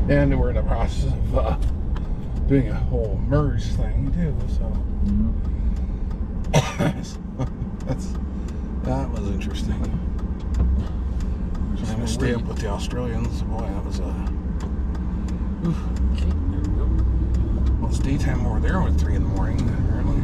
And we're in the process of doing a whole merge thing too, so that was interesting. Trying to stay up with the Australians. Boy, that was a Okay, there we go. well, it's daytime over there at 3 in the morning, apparently.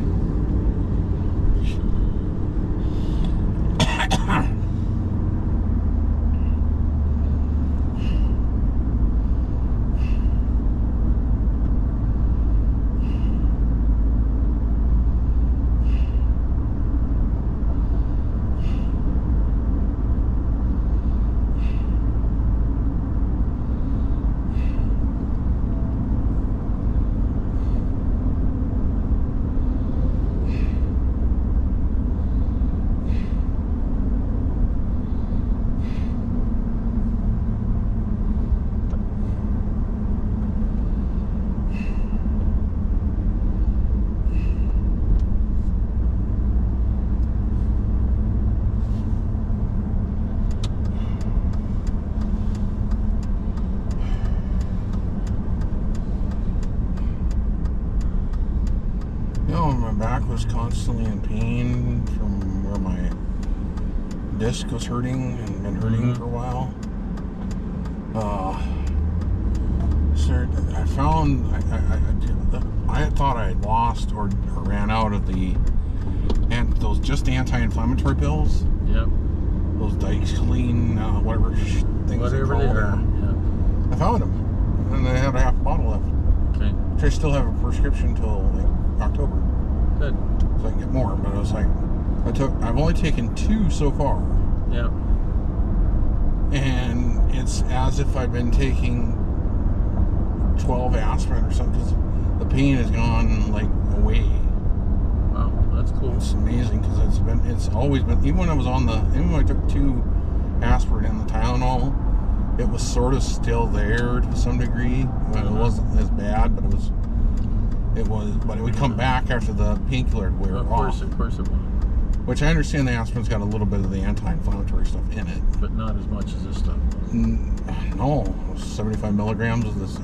My back was constantly in pain from where my disc was hurting and been hurting for a while. I found I had thought I had lost or ran out of those just anti-inflammatory pills. Yep. Those Diclene, whatever things Whatever they they are. call them. Yeah. I found them, and I had a half bottle left. Okay. Which I still have a prescription till like October. Good. So I can get more, but I was like, I've only taken 2 so far. Yeah. And it's as if I've been taking 12 aspirin or something, because the pain has gone like away. Wow, that's cool. It's amazing, because it's always been, even when I took 2 aspirin and the Tylenol, it was sort of still there to some degree. It wasn't as bad, but it would come back after the painkiller would wear off. Of course it will. Which I understand the aspirin's got a little bit of the anti-inflammatory stuff in it. But not as much as this stuff. No, 75 milligrams of this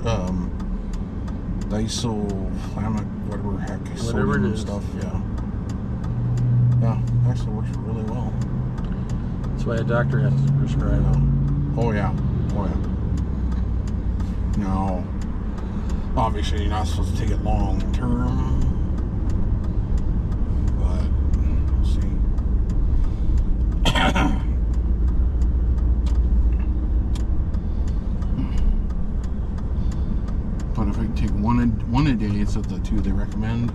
whatever heck, Whatever it is. Stuff. Yeah. Yeah, actually works really well. That's why a doctor has to prescribe them. Oh yeah. No. Obviously, you're not supposed to take it long term. But, we'll see. But if I take one a day, it's of the 2 they recommend,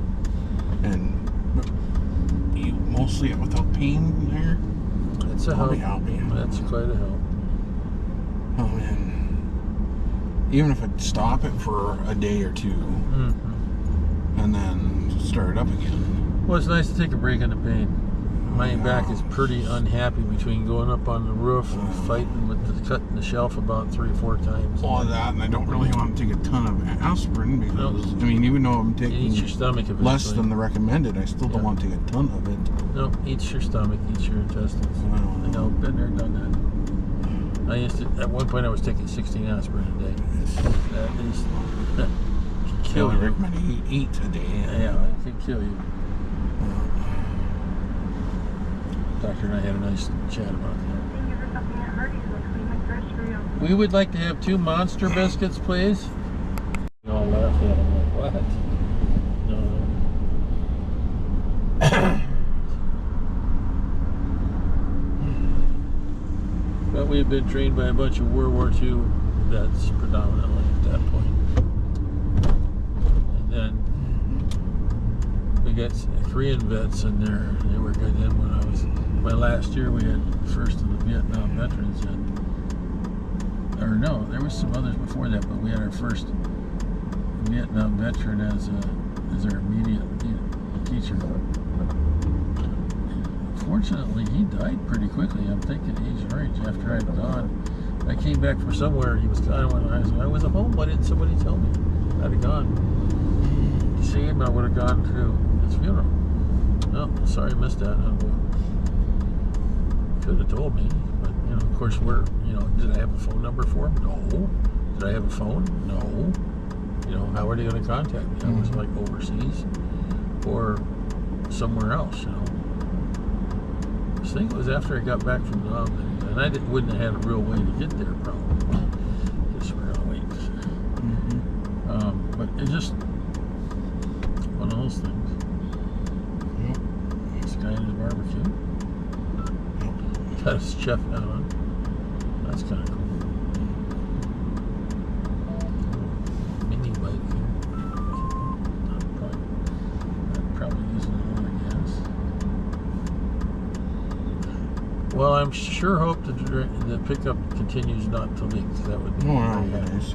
and eat mostly without pain there, That's a help. That's quite a help. Oh man. Even if I stop it for a day or 2, and then start it up again. Well, it's nice to take a break on the pain. My back is pretty unhappy between going up on the roof and fighting with cutting the shelf about 3 or 4 times. All of that, and I don't really want to take a ton of aspirin because, I mean, even though I'm taking your stomach less than the recommended, I still don't want to take a ton of it. No, eats your stomach, eats your intestines. I know, been there, done that. At one point I was taking 16 aspirin a day. That can kill you. I recommend 8 a day. Yeah, it can kill you. Doctor and I had a nice chat about that. We would like to have 2 monster biscuits, please. We all laughed at him like, what? No. But we had been trained by a bunch of World War II vets predominantly at that point. And then we got Korean vets in there. They were good. Then when I was, my last year, we had first of the Vietnam veterans in. Or no, there was some others before that, but we had our first Vietnam veteran as our immediate teacher. Fortunately, he died pretty quickly. I'm thinking Agent Orange. After I'd gone, I came back from somewhere. He was gone when I was at home. Why didn't somebody tell me? I'd have gone. You see him, I would have gone to his funeral. Oh, sorry, I missed that. Could have told me, but of course, did I have a phone number for him? No. Did I have a phone? No. You know, how are they going to contact me? I was like overseas or somewhere else, you know. I think it was after I got back from Nam, and I wouldn't have had a real way to get there, probably. Just we're gonna wait. But it's just one of those things. This guy in his barbecue got his chef hat on. That's kind of cool. Mini bike here. Probably using a lot of gas. Well, I'm sure hope the pickup continues not to leak. That would be very nice.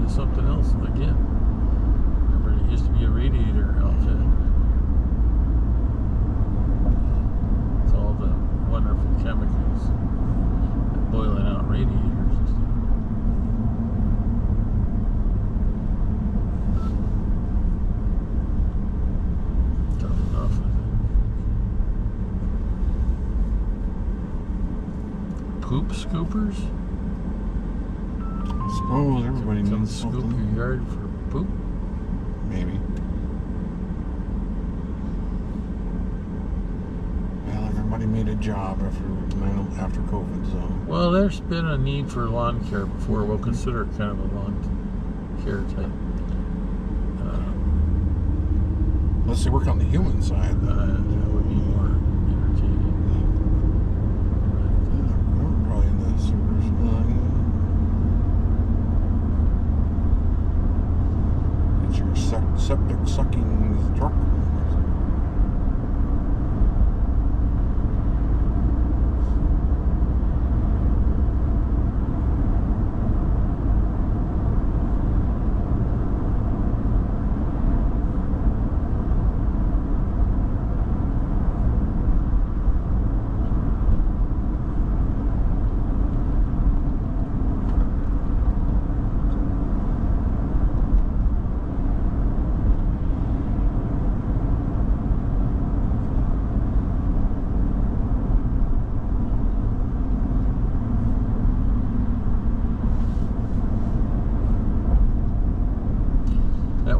Something else again. Remember, it used to be a radiator outfit. It's all the wonderful chemicals that boiling out radiators and stuff. Tough enough, I think. Poop scoopers? I suppose everybody needs scoop something. your yard for poop? Maybe. Well, everybody made a job after COVID, so. Well, there's been a need for lawn care before. We'll consider it kind of a lawn care type. Unless they work on the human side. That would be more entertaining. We're probably in the service line. Your septic sucking truck.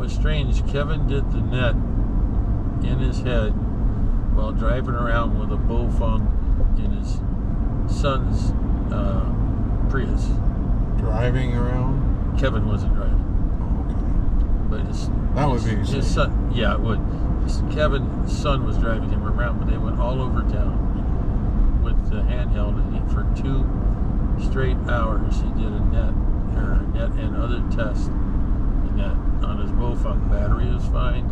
Strange, Kevin did the net in his head while driving around with a Bofung in his son's Prius. Driving around? Kevin wasn't driving. Oh, okay. But his his son, yeah, it would. Kevin's son was driving him around, but they went all over town with the handheld, and for 2 straight hours he did a net and other tests. On his Bofung. Battery was fine.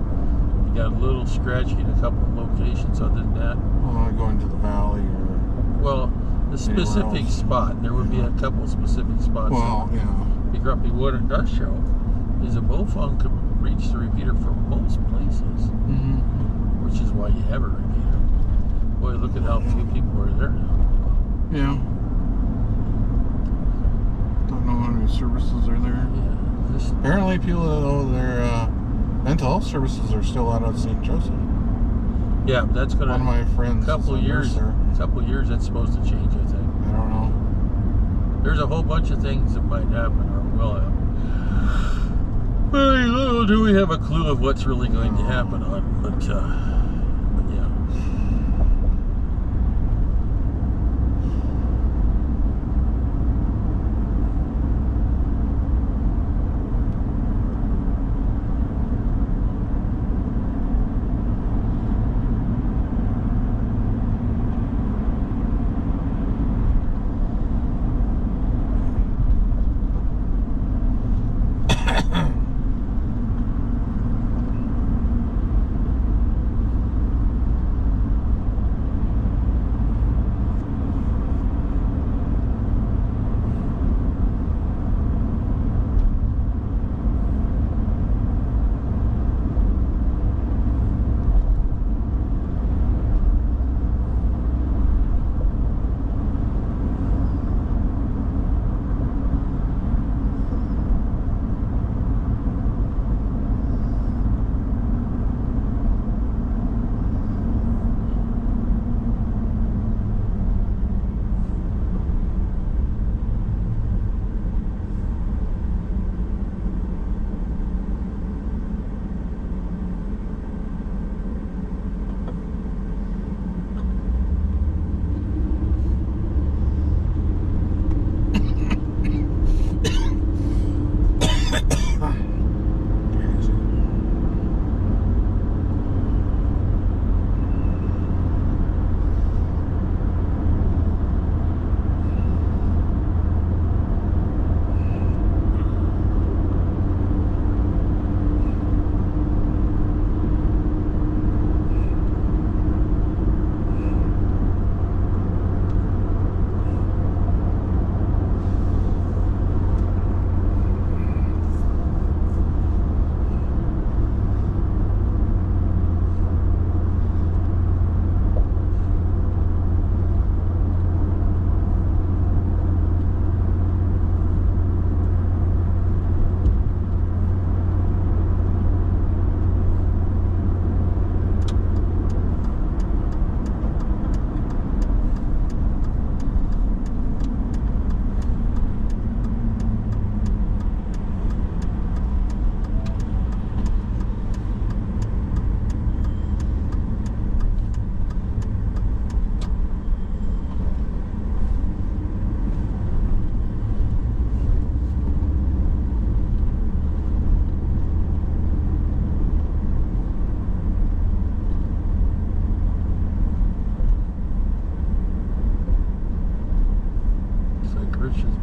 He got a little scratchy in a couple of locations. Other than that, going to the valley or the specific spot. There would be a couple specific spots. Well, yeah. Be grumpy. What it does show is a Bofung could reach the repeater from most places, which is why you have a repeater. Boy, look at how few people are there now. Yeah. Don't know how many services are there. Yeah. Apparently, people, their mental health services are still out of St. Joseph. Yeah, that's going to. One of my friends. Couple of years. couple of years that's supposed to change, I think. I don't know. There's a whole bunch of things that might happen or will happen. Very little do we have a clue of what's really going to happen on, but yeah.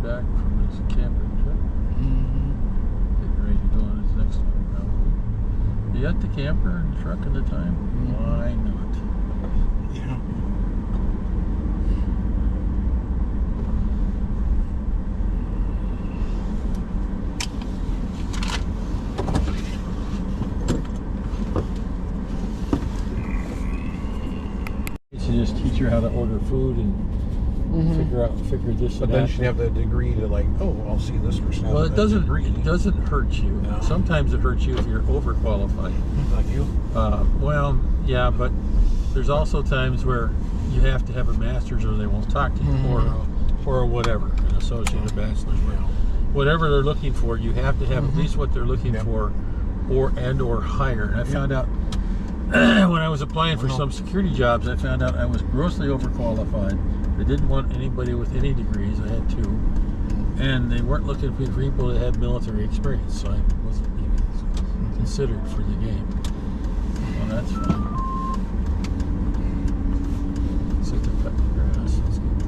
Back from his camping trip. Getting ready to go on his next one, probably. You got the camper and truck at the time? Why not? Yeah. You just teach her how to order food and figure this But and then that. she'd have the degree to like, oh, I'll see this person. Well, it doesn't hurt you. No. Sometimes it hurts you if you're overqualified. Like you? Well, yeah, but there's also times where you have to have a master's or they won't talk to you, or whatever, an associate or bachelor's, whatever they're looking for. You have to have at least what they're looking for, or higher. And I found out when I was applying for some security jobs, I found out I was grossly overqualified. They didn't want anybody with any degrees. I had 2. And they weren't looking for people that had military experience, so I wasn't even considered for the game. Well, that's fine. Looks like they're cutting the grass. That's good.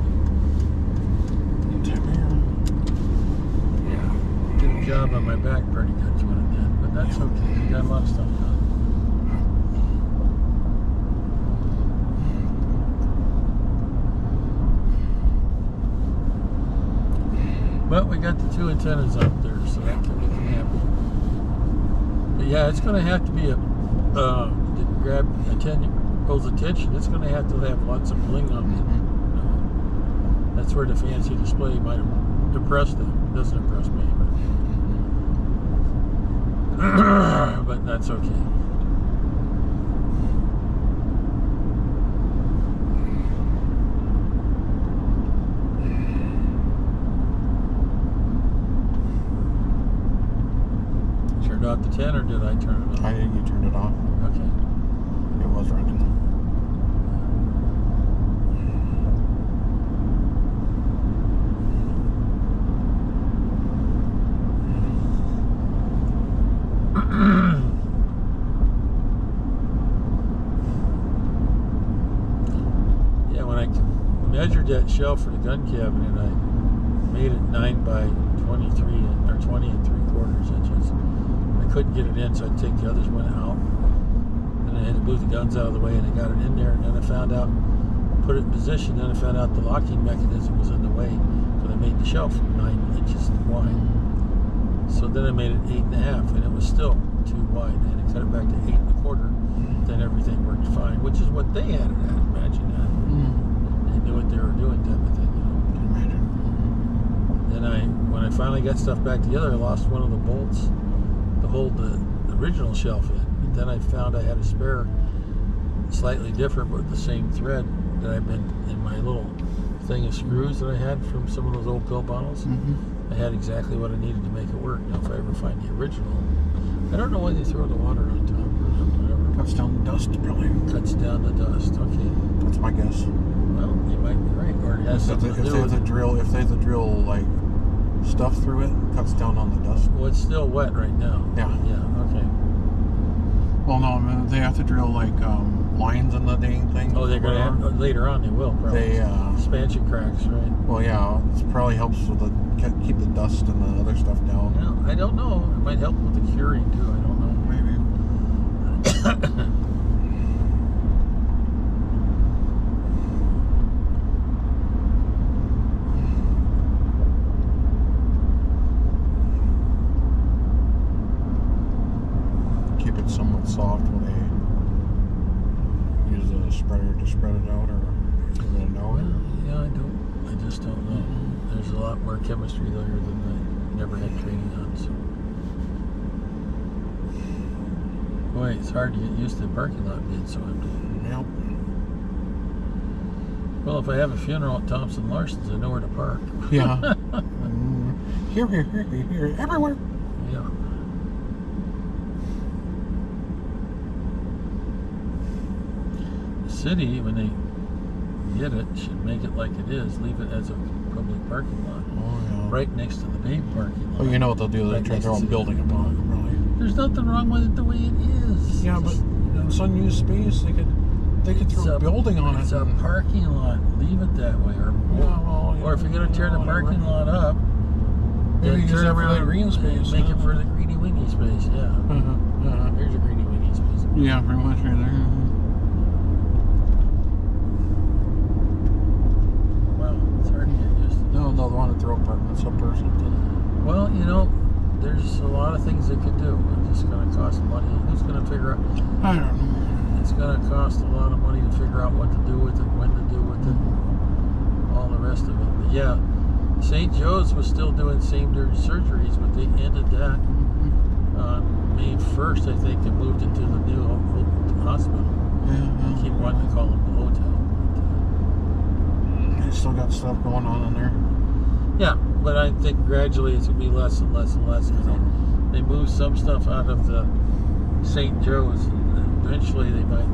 Yeah. Did a job on my back pretty good is what it did, but that's okay. We got a lot of stuff done. But we got the 2 antennas up there, so that can make them happy. But yeah, it's going to have to be a to grab people's attention. It's going to have lots of bling on it. That's where the fancy display might have impressed them. It doesn't impress me, but that's okay. turned off the 10 or did I turn it on? You turned it off. Okay. It was running. Yeah, when I measured that shelf for the gun cabinet, I made it 9 by 23 or 20 3/4 inches. I couldn't get it in, so I'd take the others one out. Then I had to move the guns out of the way, and I got it in there. And then I found out, put it in position. Then I found out the locking mechanism was in the way, so they made the shelf 9 inches wide. So then I made it 8.5, and it was still too wide. I had to cut it back to 8 1/4. Then everything worked fine, which is what they had it at. Imagine that. They knew what they were doing, type of thing. Then when I finally got stuff back together, I lost one of the bolts to hold the original shelf in. But then I found I had a spare, slightly different, but the same thread that I've been in my little thing of screws that I had from some of those old pill bottles. I had exactly what I needed to make it work. Now, if I ever find the original, I don't know why they throw the water on top or whatever. Cuts down the dust, probably. Cuts down the dust. Okay. That's my guess. Well, you might be right. Or it has something to do with if they have to drill like stuff through it, cuts down on the dust. Well, it's still wet right now. Yeah. Yeah. Okay. Well, no, I mean, they have to drill like lines in the dang thing. Oh, they're gonna have, later on. They will probably. Expansion cracks, right? Well, yeah, it probably helps with keep the dust and the other stuff down. Well, I don't know. It might help with the curing too. I don't know. Maybe. Keep it somewhat soft when they use a spreader to spread it out, or you gonna know it? Yeah, I just don't know. There's a lot more chemistry there than I never had training on. So, boy, it's hard to get used to the parking lot being so empty. Yep. Well, if I have a funeral at Thompson Larson's, I know where to park. Yeah. Here, everywhere. Yeah. The city, when they get it, should make it like it is. Leave it as a public parking lot. Oh, yeah. Right next to the main parking lot. Well, you know what they'll do? They'll try to throw a building upon it, probably. There's nothing wrong with it the way it is. Yeah, but it's unused space. They could throw a building on it. It's a parking lot. Leave it that way. Or if you're going to tear the parking lot up, maybe use it for the green space. Make it for the greeny wingy space, yeah. Here's a greeny wingy space. Yeah, pretty much right there. Wow, it's hard to get used to. No, they'll want to throw apartments up or something. Well, you know, there's a lot of things they could do. It's just going to cost money. Who's going to figure out? I don't know. It's going to cost a lot of money to figure out what to do with it, when to do with it, all the rest of it. But yeah, St. Joe's was still doing same-day surgeries, but they ended that on May 1st, I think. They moved it to the new hospital. They keep wanting to call it the hotel. They still got stuff going on in there. Yeah, but I think gradually it's going to be less and less and less. They move some stuff out of the St. Joe's. Eventually they might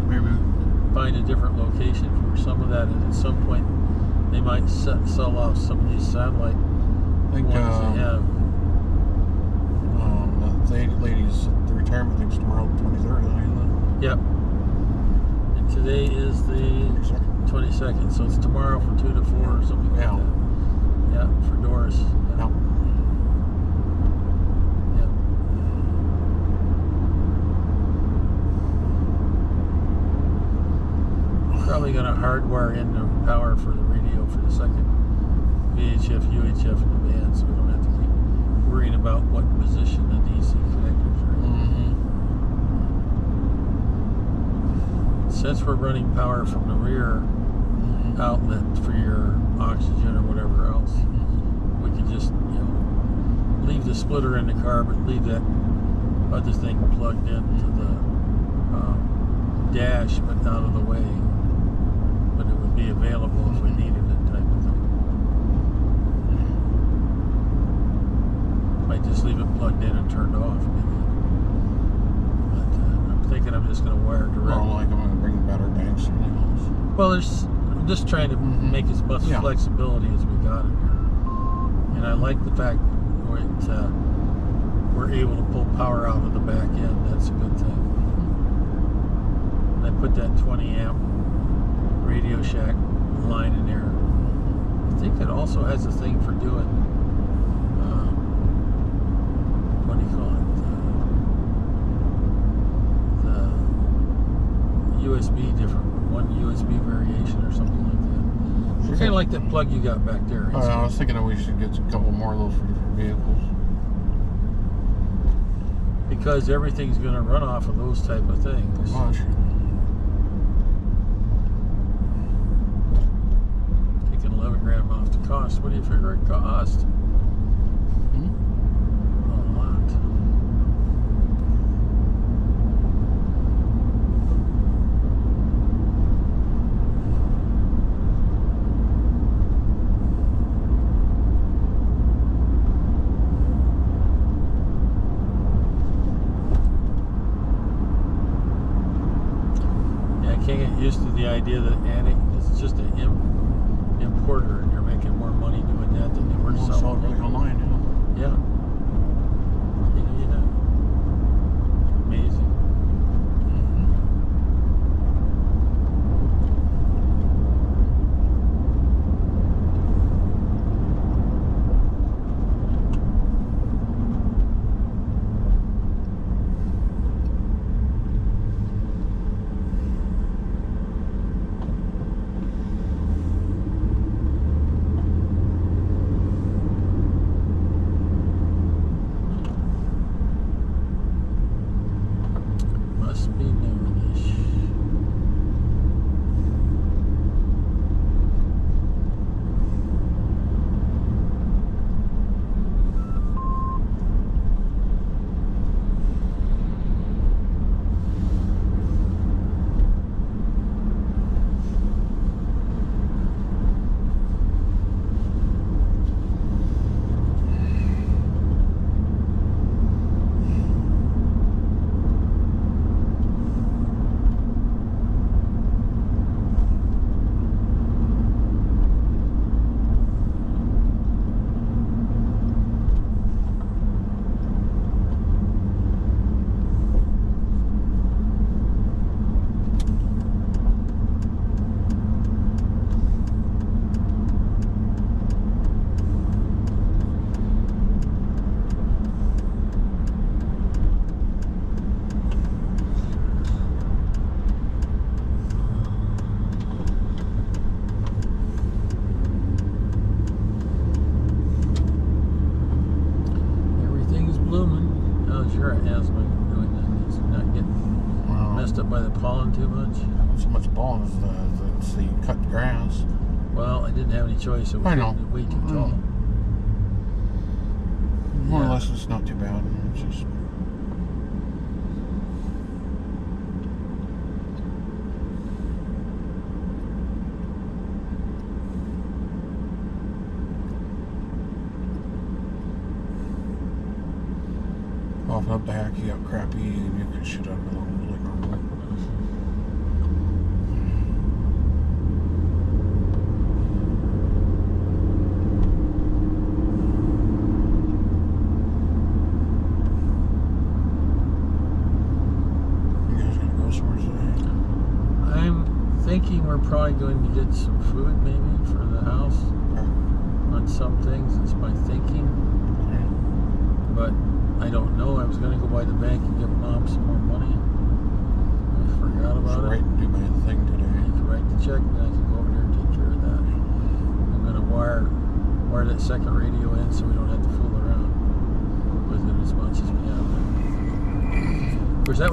find a different location for some of that, and at some point they might sell off some of these satellite ones they have. The lady's the retirement thing's tomorrow, the 23rd, isn't it? Yep. And today is the 22nd, so it's tomorrow from 2 to 4 or something like that. Yeah, for Doris. Yeah. Probably going to hardwire in the power for the radio for the second VHF, UHF in the van, so we don't have to keep worrying about what position the DC connectors are in. Since we're running power from the rear outlet for your oxygen or whatever else, we can just, leave the splitter in the car, but leave that other thing plugged into the dash, but out of the way. But it would be available if we needed it, type of thing. Might just leave it plugged in and turned off, maybe. just going to wire it direct. Well, like I'm going to bring better banks or anything else. Well, I'm just trying to make as much flexibility as we got in here. And I like the fact that we're able to pull power out of the back end. That's a good thing. And I put that 20 amp Radio Shack line in there. I think it also has a thing for doing, what do you call it? The USB different. One USB variation or something like that. It's kind of like that plug you got back there. I was thinking that we should get a couple more of those for different vehicles. Because everything's going to run off of those type of things. Pretty much. Taking 11 grand off the cost. What do you figure it cost? A lot. Can't get used to the idea that it's just an importer and you're making more money doing that than they were selling it online. Yeah. You know. Amazing. By the pollen too much? Not so much pollen as the cut grass. Well, I didn't have any choice. It was I know. Way too tall. More or less, it's not too bad. It's just. Off and up the hack, you got crappy, and you can shit out of it like normal. You guys gonna go somewhere today? I'm thinking we're probably going to get some food maybe for the house on some things. It's my thinking. But I don't know. I was going to go by the bank and give Mom some more money. I forgot about it. Do my thing today. You can write the check and then I can go over there and take care of that. I'm going to wire that second radio in so we don't have to fool around with it as much as we have. Of course, that was